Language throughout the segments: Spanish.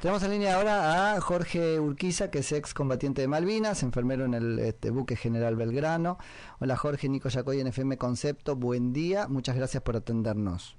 Tenemos en línea ahora a Jorge Urquiza, que es excombatiente de Malvinas, enfermero en el buque General Belgrano. Hola Jorge, Nico Yacoy en FM Concepto, buen día, muchas gracias por atendernos.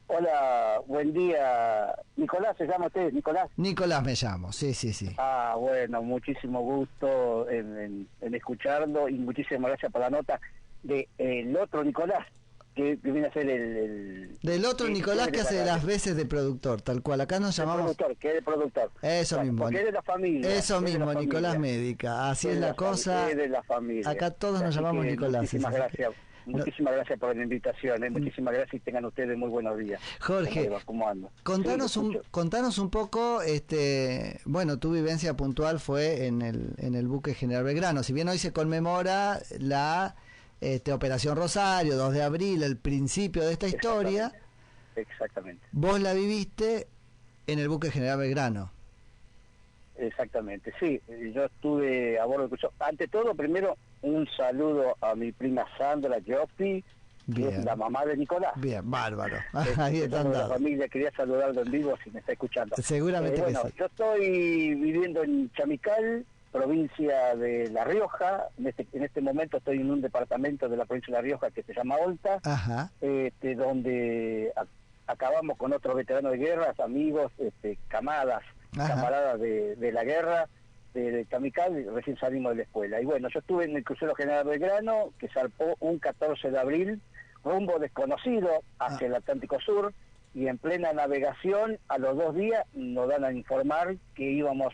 Hola, buen día. Nicolás, ¿se llama usted? ¿Nicolás? Nicolás me llamo, sí. Ah, bueno, muchísimo gusto en escucharlo y muchísimas gracias por la nota de el otro Nicolás, que viene a ser del otro Nicolás que hace las veces de productor, tal cual. Acá nos llamamos... productor, que es el productor. Eso mismo. Porque es de la familia. Eso mismo, Nicolás Médica. Así es la cosa. Es de la familia. Acá todos nos llamamos Nicolás. Muchísimas gracias. Muchísimas gracias por la invitación, muchísimas gracias y tengan ustedes muy buenos días. Jorge, ¿cómo anda? Contanos un poco, bueno, tu vivencia puntual fue en el buque General Belgrano. Si bien hoy se conmemora la Operación Rosario, 2 de abril, el principio de esta historia. Exactamente. Vos la viviste en el buque General Belgrano. Exactamente, sí. Yo estuve a bordo del crucero. Ante todo, primero, un saludo a mi prima Sandra Gioppi, que es la mamá de Nicolás. Bien, bárbaro. Ahí están la familia, quería saludarlo en vivo si me está escuchando. Seguramente que sí. Yo estoy viviendo en Chamical, provincia de La Rioja. En este momento estoy en un departamento de la provincia de La Rioja que se llama Olta, donde acabamos con otros veteranos de guerras, amigos, camaradas de la guerra, de Chamical, y recién salimos de la escuela. Y bueno, yo estuve en el crucero General Belgrano, que zarpó un 14 de abril, rumbo desconocido hacia el Atlántico Sur, y en plena navegación, a los 2 días, nos dan a informar que íbamos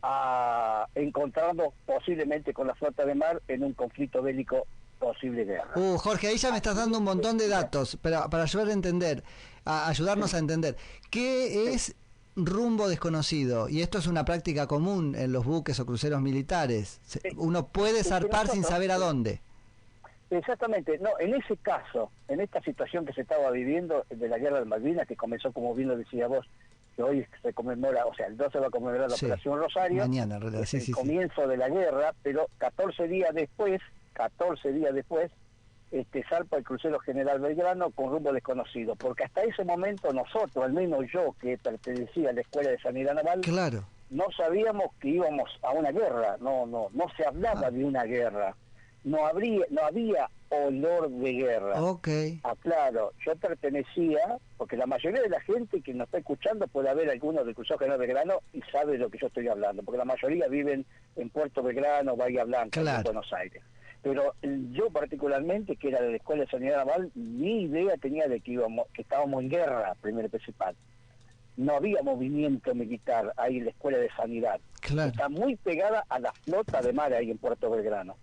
a encontrarnos posiblemente con la flota de mar en un conflicto bélico posible guerra. Jorge, ahí ya me estás dando un montón de datos para ayudar a entender, ayudarnos a entender. ¿Qué es rumbo desconocido? Y esto es una práctica común en los buques o cruceros militares. Uno puede zarpar sin saber a dónde. Exactamente. No, en ese caso, en esta situación que se estaba viviendo de la guerra de Malvinas, que comenzó, como bien lo decía vos, que hoy se conmemora, o sea, el 12 va a conmemorar la Operación Rosario, mañana, el comienzo de la guerra, pero 14 días después, zarpa el crucero General Belgrano con rumbo desconocido, porque hasta ese momento nosotros, al menos yo que pertenecía a la Escuela de Sanidad Naval, no sabíamos que íbamos a una guerra, no se hablaba de una guerra, no había olor de guerra. Claro, yo pertenecía, porque la mayoría de la gente que nos está escuchando puede haber algunos del crucero General Belgrano y sabe de lo que yo estoy hablando, porque la mayoría viven en Puerto Belgrano, Bahía Blanca, en Buenos Aires. Pero yo particularmente, que era de la Escuela de Sanidad Naval, mi idea tenía de que estábamos en guerra, primero y principal. No había movimiento militar ahí en la Escuela de Sanidad. Está muy pegada a la flota de mar ahí en Puerto Belgrano.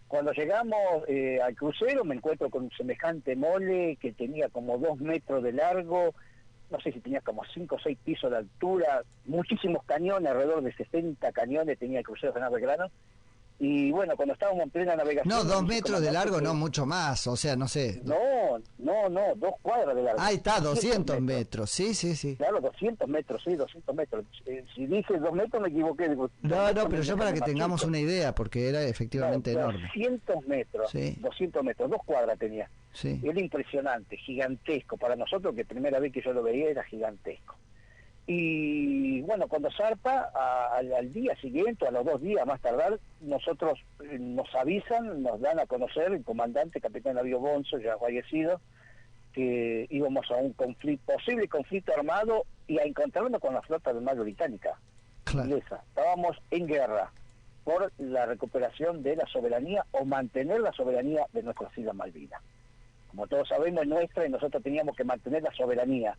Cuando llegamos al crucero me encuentro con un semejante mole que tenía como 2 metros de largo, no sé si tenía como 5 o 6 pisos de altura, muchísimos cañones, alrededor de 60 cañones tenía el crucero General Belgrano. Y bueno, cuando estábamos en plena navegación... No, 2 metros de largo, no, mucho más, o sea, no sé. No, 2 cuadras de largo. Ahí está, 200 metros, sí. Claro, 200 metros, sí, 200 metros. Si dije 2 metros me equivoqué. No, pero yo para que tengamos una idea, porque era efectivamente enorme. 200 metros, 200 metros, 2 cuadras tenía. Era impresionante, gigantesco. Para nosotros, que primera vez que yo lo veía, era gigantesco. Y bueno, cuando zarpa, al día siguiente, a los 2 días más tardar, nosotros nos avisan, nos dan a conocer, el comandante, capitán Navío Bonzo, ya fallecido, que íbamos a un posible conflicto armado y a encontrarnos con la flota de mar británica. Inglesa. Estábamos en guerra por la recuperación de la soberanía o mantener la soberanía de nuestras Islas Malvinas. Como todos sabemos, es nuestra y nosotros teníamos que mantener la soberanía.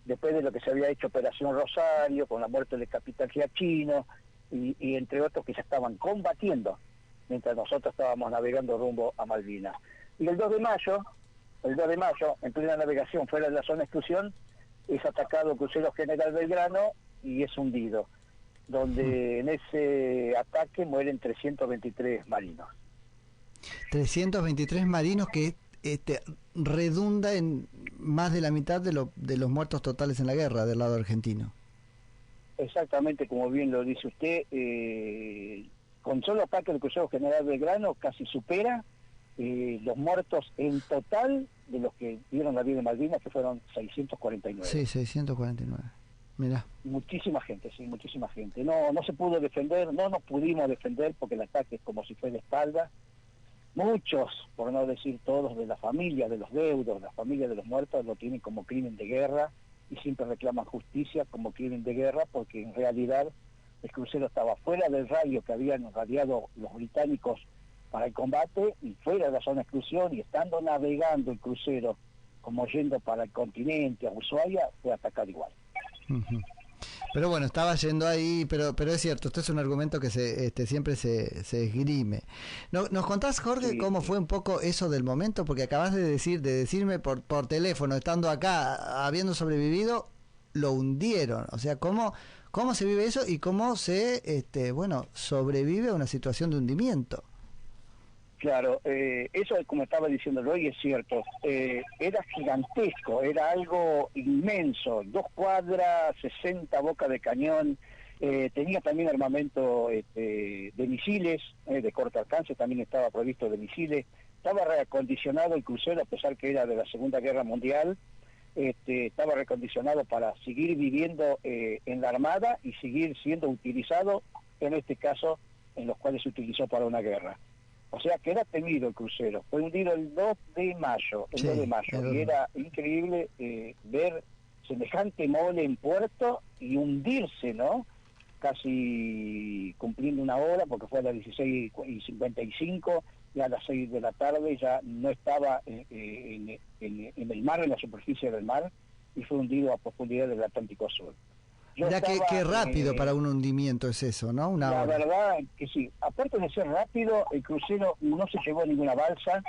Después de lo que se había hecho Operación Rosario, con la muerte del capitán Giachino, y entre otros que ya estaban combatiendo, mientras nosotros estábamos navegando rumbo a Malvinas. Y el 2 de mayo, en plena navegación fuera de la zona de exclusión, es atacado el crucero General Belgrano y es hundido, donde en ese ataque mueren 323 marinos. 323 marinos que... redunda en más de la mitad de los muertos totales en la guerra del lado argentino. Exactamente, como bien lo dice usted, con solo ataque del crucero General Belgrano casi supera los muertos en total de los que dieron la vida en Malvinas, que fueron 649. Sí, 649. Mirá. Muchísima gente, sí, muchísima gente. No se pudo defender, no nos pudimos defender porque el ataque es como si fuera de espalda. Muchos, por no decir todos, de la familia de los deudos, la familia de los muertos, lo tienen como crimen de guerra y siempre reclaman justicia como crimen de guerra, porque en realidad el crucero estaba fuera del radio que habían radiado los británicos para el combate y fuera de la zona de exclusión, y estando navegando el crucero como yendo para el continente, a Ushuaia, fue atacado igual. Uh-huh. Pero bueno, estaba yendo ahí, pero es cierto, esto es un argumento que siempre se esgrime. ¿Nos contás, Jorge, cómo fue un poco eso del momento? Porque acabas de decirme por teléfono, estando acá, habiendo sobrevivido, lo hundieron. O sea, ¿cómo se vive eso y cómo se sobrevive a una situación de hundimiento? Claro, eso, como estaba diciendo hoy, es cierto. Era gigantesco, era algo inmenso, 2 cuadras, 60 bocas de cañón, tenía también armamento de misiles, de corto alcance, también estaba provisto de misiles, estaba reacondicionado el crucero, a pesar que era de la Segunda Guerra Mundial, estaba recondicionado para seguir viviendo en la Armada y seguir siendo utilizado, en este caso, en los cuales se utilizó para una guerra. O sea que era temido el crucero. Fue hundido el 2 de mayo, y era increíble ver semejante mole en puerto y hundirse, ¿no? Casi cumpliendo una hora, porque fue a las 16:55, y a las 6 de la tarde ya no estaba en el mar, en la superficie del mar, y fue hundido a profundidad del Atlántico Sur. Mirá qué rápido para un hundimiento es eso, ¿no? La verdad que sí. Aparte de ser rápido, el crucero no se llevó ninguna balsa,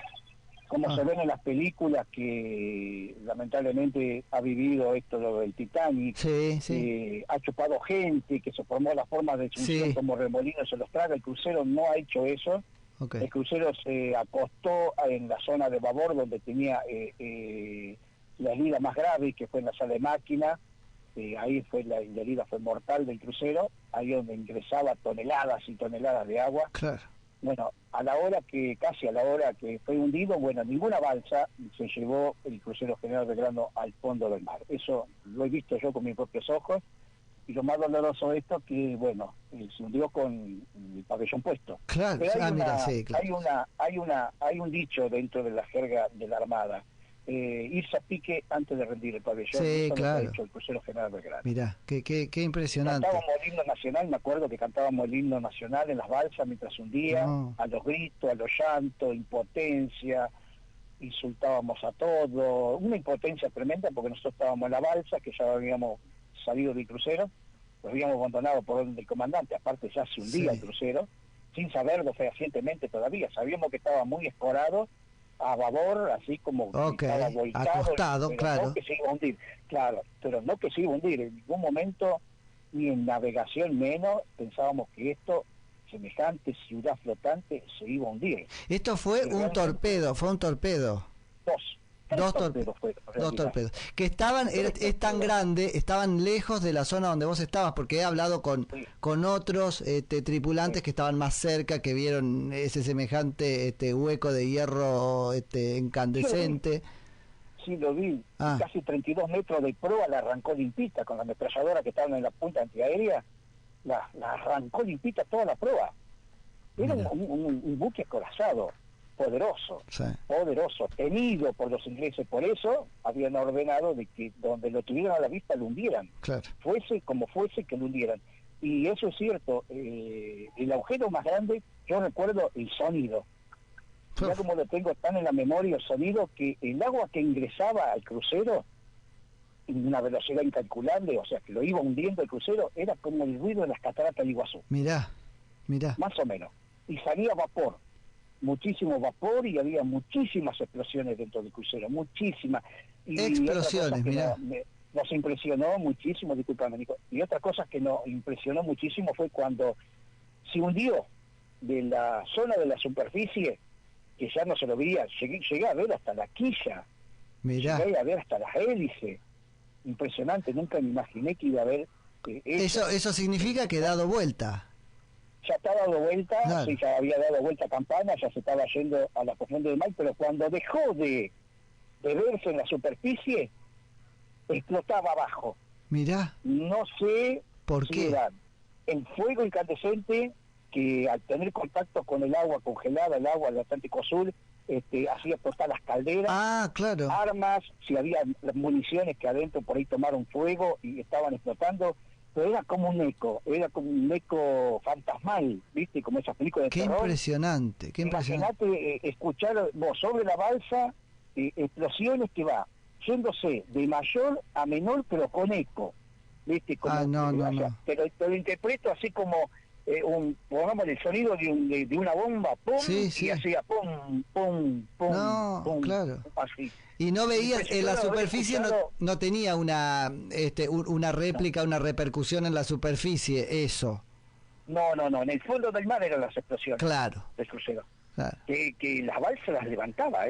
como se ven en las películas que lamentablemente ha vivido esto del Titanic. Sí. Ha chupado gente, que se formó la forma de función como remolinos, se los traga. El crucero no ha hecho eso. Okay. El crucero se acostó en la zona de babor, donde tenía la herida más grave, que fue en la sala de máquina. Ahí fue la herida fue mortal del crucero, ahí donde ingresaba toneladas y toneladas de agua. Claro. Bueno, casi a la hora que fue hundido, ninguna balsa se llevó el crucero General Belgrano al fondo del mar. Eso lo he visto yo con mis propios ojos, y lo más doloroso de esto que, se hundió con el pabellón puesto. Claro. Pero hay un dicho dentro de la jerga de la Armada: irse a pique antes de rendir el pabellón. Sí, eso claro. Lo ha hecho el crucero General Belgrano. Mirá, qué impresionante. Cantábamos el himno nacional, me acuerdo que cantábamos el himno nacional en las balsas mientras hundía, a los gritos, a los llantos, impotencia, insultábamos a todo, una impotencia tremenda, porque nosotros estábamos en la balsa, que ya habíamos salido del crucero, lo habíamos abandonado por orden del comandante, aparte ya se hundía el crucero, sin saberlo fehacientemente todavía, sabíamos que estaba muy escorado, a babor, así como estaba volcado, acostado, pero claro. No que se iba a hundir, claro, pero no que se iba a hundir, en ningún momento, ni en navegación menos, pensábamos que semejante ciudad flotante, se iba a hundir. Esto fue un torpedo, Dos torpedos. Que es tan grande, estaban lejos de la zona donde vos estabas, porque he hablado con otros tripulantes que estaban más cerca, que vieron ese semejante hueco de hierro incandescente. Sí, lo vi. Casi 32 metros de proa la arrancó limpita, con la ametralladora que estaban en la punta antiaérea, la arrancó limpita toda la proa. Era un buque acorazado. Poderoso, temido por los ingleses, por eso habían ordenado de que donde lo tuvieran a la vista lo hundieran, fuese como fuese que lo hundieran. Y eso es cierto, el agujero más grande, yo recuerdo el sonido, ya como lo tengo tan en la memoria el sonido, que el agua que ingresaba al crucero en una velocidad incalculable, o sea que lo iba hundiendo el crucero, era como el ruido de las cataratas del Iguazú. Mirá. Más o menos. Y salía vapor. Muchísimo vapor, y había muchísimas explosiones dentro del crucero, muchísimas. Y explosiones, mirá. Nos impresionó muchísimo, discúlpame, Nico, y otra cosa que nos impresionó muchísimo fue cuando se hundió de la zona de la superficie, que ya no se lo veía, llegué a ver hasta la quilla, llegué a ver hasta las hélices. Impresionante, nunca me imaginé que iba a haber eso significa que ha dado vuelta. Ya estaba dado vuelta, claro. Sí, ya había dado vuelta a campana, ya se estaba yendo a la profundidad del mar, pero cuando dejó de verse en la superficie, explotaba abajo. Mirá. No sé ¿Por si qué? era el fuego incandescente que al tener contacto con el agua congelada, el agua del Atlántico Sur, hacía explotar las calderas, claro. armas, si había municiones que adentro por ahí tomaron fuego y estaban explotando, pero era como un eco fantasmal, ¿viste? Como esas películas de terror. Qué impresionante. Imagínate escuchar vos sobre la balsa explosiones que va yéndose de mayor a menor, pero con eco, ¿viste? Como, no. Pero lo interpreto así como pongamos el sonido de una bomba, pum, y hacía pum, pum, pum, pum, claro. así. Y no veías, en la superficie no tenía una réplica, una repercusión en la superficie, eso. No, en el fondo del mar eran las explosiones. Claro. Del crucero. Claro. Que las balsas las levantaba,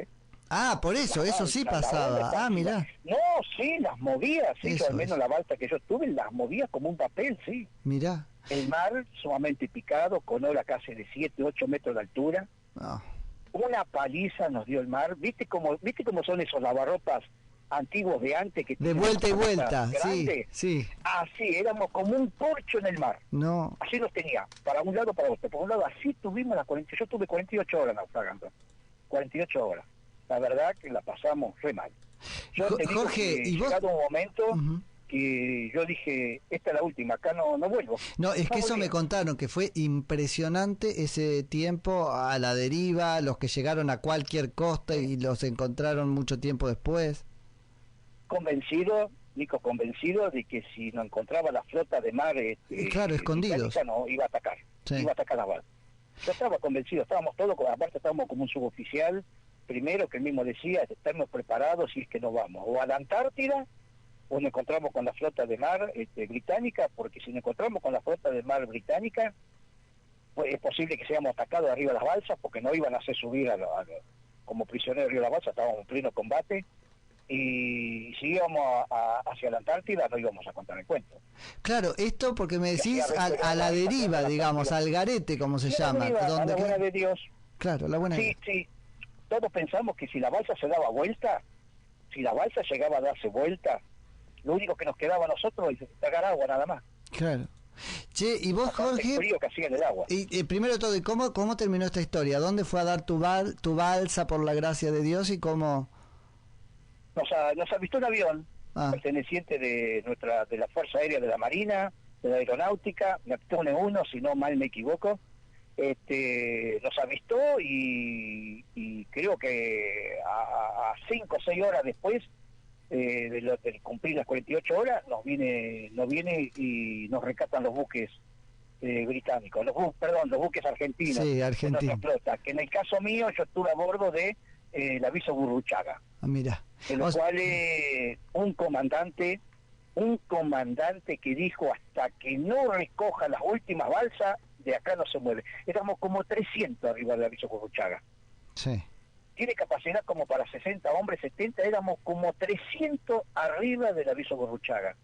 por eso, eso sí pasaba. Mirá. No, sí, las movía, sí, yo al menos la balsa que yo estuve las movía como un papel, sí. Mirá. El mar sumamente picado, con olas casi de 7, 8 metros de altura. Una paliza nos dio el mar. ¿Viste cómo son esos lavarropas antiguos de antes? Que de vuelta y vuelta, sí. Así, éramos como un corcho en el mar. No. Así nos tenía, para un lado, para otro. Por un lado, así tuvimos yo tuve 48 horas naufragando. 48 horas. La verdad que la pasamos re mal. Yo te digo Jorge, que ¿y vos? llegado un momento que yo dije, esta es la última, acá no vuelvo. No, es que eso me contaron, que fue impresionante ese tiempo a la deriva, los que llegaron a cualquier costa y los encontraron mucho tiempo después. Nico, convencido de que si no encontraba la flota de mar, claro, escondidos, no iba a atacar, iba a atacar la balsa. Yo estaba convencido, estábamos todos, aparte estábamos como un suboficial, primero que él mismo decía, estarnos preparados si es que no vamos, o a la Antártida, o nos encontramos con la flota de mar británica, porque si nos encontramos con la flota de mar británica, pues es posible que seamos atacados arriba de las balsas, porque no iban a hacer subir como prisioneros arriba de las balsas, estábamos en pleno combate, y si íbamos hacia la Antártida no íbamos a contar el cuento. Claro, esto porque me decís a la deriva, digamos, al garete, como se llama. Deriva, a la buena de Dios. Claro, la buena de Dios. Sí, todos pensamos que si la balsa se daba vuelta, si la balsa llegaba a darse vuelta, lo único que nos quedaba a nosotros es tragar agua nada más. Claro. Che, y vos, Jorge, el frío que hacía en el agua. Y primero de todo, ¿y cómo terminó esta historia? ¿Dónde fue a dar tu balsa por la gracia de Dios y cómo? Nos avistó un avión perteneciente de la Fuerza Aérea de la Marina, de la Aeronáutica, Neptune 1, si no mal me equivoco. Nos avistó y creo que a 5 o 6 horas después de cumplir las 48 horas nos viene y nos rescatan los buques británicos, los buques argentinos, sí, argentinos, que en el caso mío yo estuve a bordo de el aviso Gurruchaga, mira, en lo cual un comandante que dijo hasta que no recoja las últimas balsas de acá no se mueve. Éramos como 300 arriba del aviso Gurruchaga. Sí. Tiene capacidad como para 60 hombres, 70, éramos como 300 arriba del aviso Gurruchaga.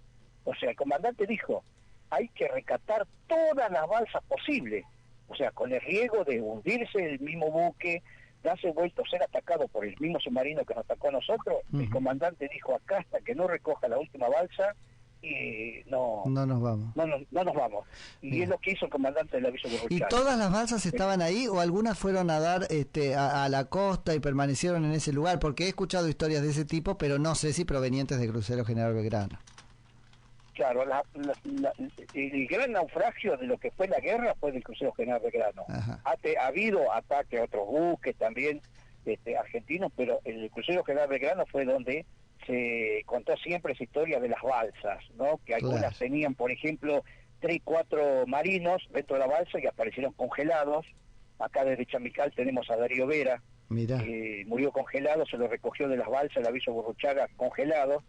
O sea, el comandante dijo, hay que rescatar todas las balsas posibles. O sea, con el riesgo de hundirse el mismo buque, darse vuelto, ser atacado por el mismo submarino que nos atacó a nosotros, el comandante dijo, acá hasta que no recoja la última balsa, y no nos vamos. No nos vamos. Y Bien. Es lo que hizo el comandante del aviso Gurruchaga. ¿Y todas las balsas estaban ahí o algunas fueron a dar a la costa y permanecieron en ese lugar? Porque he escuchado historias de ese tipo, pero no sé si provenientes de Crucero General Belgrano. Claro, el gran naufragio de lo que fue la guerra fue del Crucero General Belgrano. Ha habido ataque a otros buques también argentinos, pero el Crucero General Belgrano fue donde se contó siempre esa historia de las balsas, ¿no? Que algunas tenían, por ejemplo, 3, 4 marinos dentro de la balsa y aparecieron congelados. Acá desde Chamical tenemos a Darío Vera, murió congelado, se lo recogió de las balsas, el aviso Gurruchaga congelado.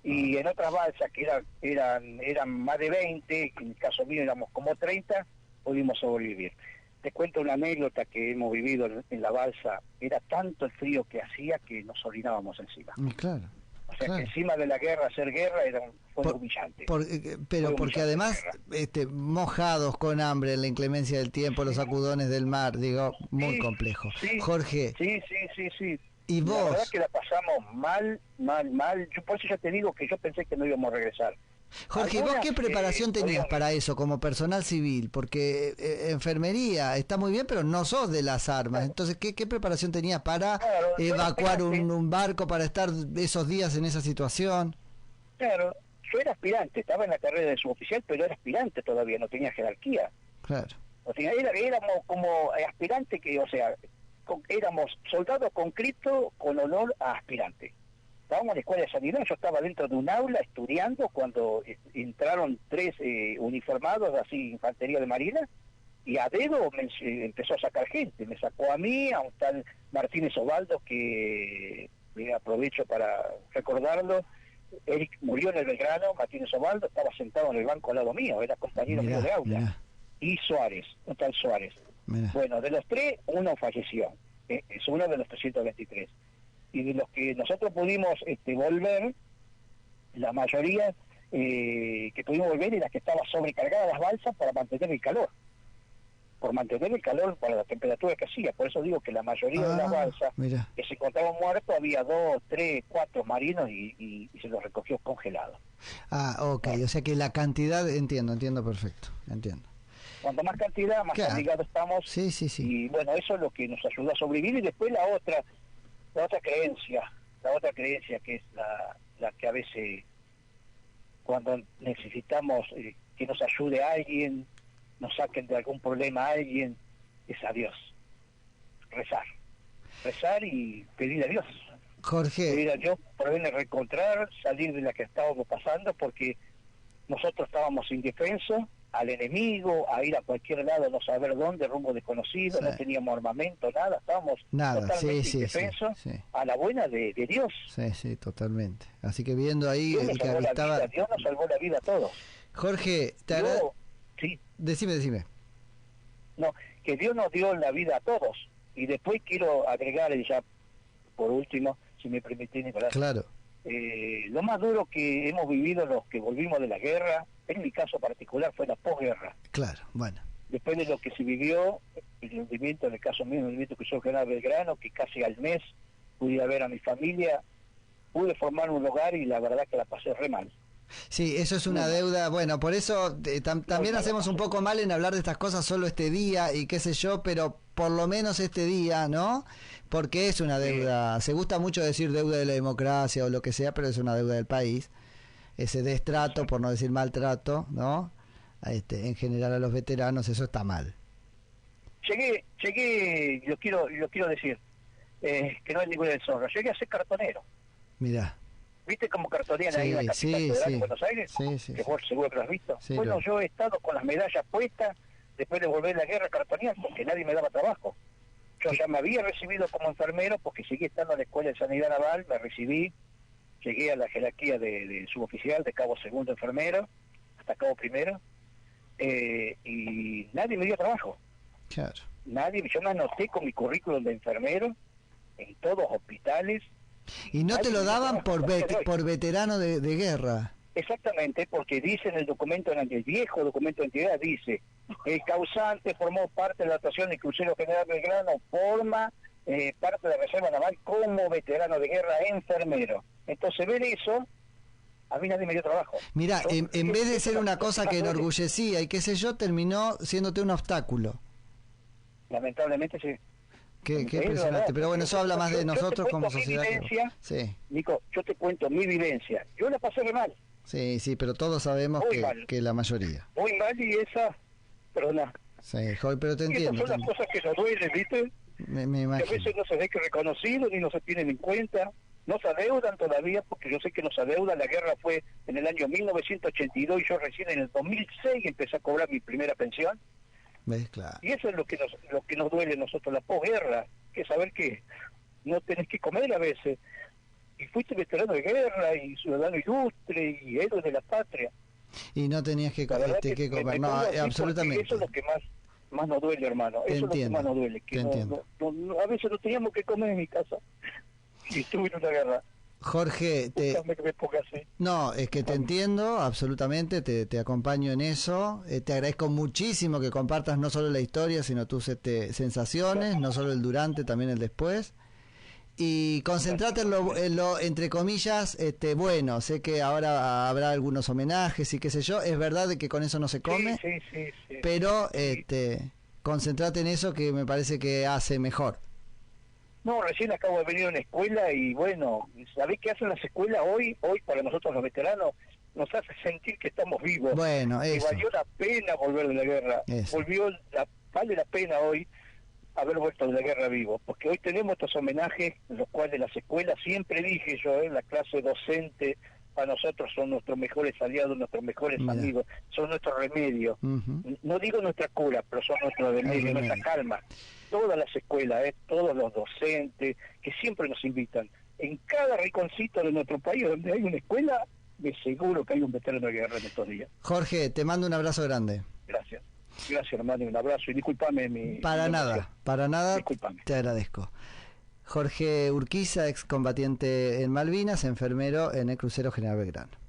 Y en otras balsas que eran más de 20, en el caso mío éramos como 30, pudimos sobrevivir. Te cuento una anécdota que hemos vivido en la balsa. Era tanto el frío que hacía que nos orinábamos encima. Claro. O sea, que encima de la guerra, hacer guerra fue humillante. Pero porque además, mojados con hambre, la inclemencia del tiempo, los sacudones del mar, digo, muy complejo. Jorge. Sí. ¿Y vos? La verdad que la pasamos mal. Yo por eso ya te digo que yo pensé que no íbamos a regresar. Jorge, ¿vos qué preparación tenías para eso como personal civil? Porque enfermería está muy bien, pero no sos de las armas. Entonces, ¿qué preparación tenías para evacuar un barco, para estar esos días en esa situación? Claro, yo era aspirante, estaba en la carrera de suboficial, pero era aspirante todavía, no tenía jerarquía. Claro. O sea, éramos como aspirante, que, o sea, éramos soldados conscriptos con honor a aspirante. Estábamos en la escuela de sanidad, yo estaba dentro de un aula estudiando cuando entraron 3 uniformados, así, infantería de marina, y a dedo empezó a sacar gente. Me sacó a mí, a un tal Martínez Ovaldo, que aprovecho para recordarlo. Eric murió en el Belgrano, Martínez Ovaldo estaba sentado en el banco al lado mío, era compañero mío de aula. Mirá. Y Suárez, un tal Suárez. Mirá. Bueno, de los 3, uno falleció, es uno de los 323. Y de los que nosotros pudimos volver, la mayoría que pudimos volver y las que estaban sobrecargadas las balsas para mantener el calor. Por mantener el calor para la temperatura que hacía. Por eso digo que la mayoría de las balsas que se encontraban muertos, había 2, 3, 4 marinos y se los recogió congelados. Ok, o sea que la cantidad, entiendo perfecto, entiendo. Cuanto más cantidad, más obligados estamos. Sí. Y bueno, eso es lo que nos ayudó a sobrevivir. Y después la otra creencia que es la que a veces cuando necesitamos que nos ayude a alguien, nos saquen de algún problema a alguien, es a Dios. Rezar y pedir a Dios. Jorge, pedir a Dios por venir a reencontrar, salir de la que estábamos pasando, porque nosotros estábamos indefensos al enemigo, a ir a cualquier lado, no saber dónde, rumbo desconocido, no teníamos armamento, estábamos totalmente indefensos, a la buena de Dios. Sí, totalmente. Así que viendo ahí Dios nos salvó la vida a todos. Jorge, te agradezco. Sí. Decime. No, que Dios nos dio la vida a todos. Y después quiero agregar, ya por último, si me permitís, Nicolás. Claro. Lo más duro que hemos vivido los que volvimos de la guerra, en mi caso particular, fue la posguerra. Claro, bueno. Después de lo que se vivió, el hundimiento, en el caso mío, el hundimiento que yo general Belgrano, que casi al mes pude ir a ver a mi familia, pude formar un hogar y la verdad que la pasé re mal. Sí, eso es una deuda, bueno, por eso también hacemos un poco mal en hablar de estas cosas solo este día y qué sé yo, pero por lo menos este día, ¿no? Porque es una deuda, se gusta mucho decir deuda de la democracia o lo que sea, pero es una deuda del país, ese destrato, por no decir maltrato, ¿no? En general a los veteranos, eso está mal. Llegué, lo quiero decir, que no es ninguna deshonra, llegué a ser cartonero. Mirá. ¿Viste cómo cartonean ahí en la capital federal de Buenos Aires? Que vos seguro que lo has visto. Bueno, yo he estado con las medallas puestas después de volver a la guerra cartoneando, porque nadie me daba trabajo. Yo ya me había recibido como enfermero, porque seguí estando en la Escuela de Sanidad Naval, me recibí, llegué a la jerarquía de suboficial, de cabo segundo enfermero, hasta cabo primero, y nadie me dio trabajo. Claro. Yo me anoté con mi currículum de enfermero en todos hospitales. Y no te lo daban por veterano de guerra. Exactamente, porque dice en el documento, en el viejo documento de entidad, dice, el causante formó parte de la actuación del crucero General Belgrano, forma parte de la Reserva Naval como veterano de guerra enfermero. Entonces, ver eso, a mí nadie me dio trabajo. Mira, en vez de ser una cosa que enorgullecía y qué sé yo, terminó siéndote un obstáculo. Lamentablemente sí. Qué impresionante, pero bueno, eso habla más de nosotros como sociedad. Sí. Nico, yo te cuento mi vivencia. Yo la pasé re mal. Sí, pero todos sabemos que la mayoría. Muy mal y esa, perdona. Sí, Jorge, pero te entiendo. Esas son las cosas que nos duelen, ¿viste? Me imagino. Que a veces no se ve que reconocido ni no se tienen en cuenta. No se adeudan todavía, porque yo sé que nos adeudan. La guerra fue en el año 1982 y yo recién en el 2006 empecé a cobrar mi primera pensión. ¿Ves? Claro. Y eso es lo que nos duele a nosotros, la posguerra, que saber que no tenés que comer a veces. Y fuiste veterano de guerra y ciudadano ilustre y héroe de la patria. Y no tenías que comer, no, absolutamente. Eso es lo que más nos duele, hermano. Eso es lo que más nos duele. Que a veces no teníamos que comer en mi casa. Y estuve en una guerra. Jorge, no, es que te entiendo absolutamente, te acompaño en eso, te agradezco muchísimo que compartas no solo la historia, sino tus sensaciones, no solo el durante, también el después, y concentrate en lo entre comillas, bueno, sé que ahora habrá algunos homenajes y qué sé yo, es verdad de que con eso no se come, sí, pero concentrate en eso que me parece que hace mejor. No, recién acabo de venir a una escuela y bueno, ¿sabés qué hacen las escuelas hoy? Hoy para nosotros los veteranos nos hace sentir que estamos vivos. Bueno, que eso. valió la pena volver de la guerra. Eso. Vale la pena hoy haber vuelto de la guerra vivo, porque hoy tenemos estos homenajes, en los cuales las escuelas, siempre dije yo, la clase docente, para nosotros son nuestros mejores aliados, nuestros mejores amigos, son nuestro remedio. No digo nuestra cura, pero son nuestro remedio, nuestra calma. Todas las escuelas, todos los docentes, que siempre nos invitan. En cada rinconcito de nuestro país donde hay una escuela, de seguro que hay un veterano de guerra en estos días. Jorge, te mando un abrazo grande. Gracias, hermano, un abrazo y discúlpame para nada, discúlpame. Te agradezco. Jorge Urquiza, excombatiente en Malvinas, enfermero en el crucero General Belgrano.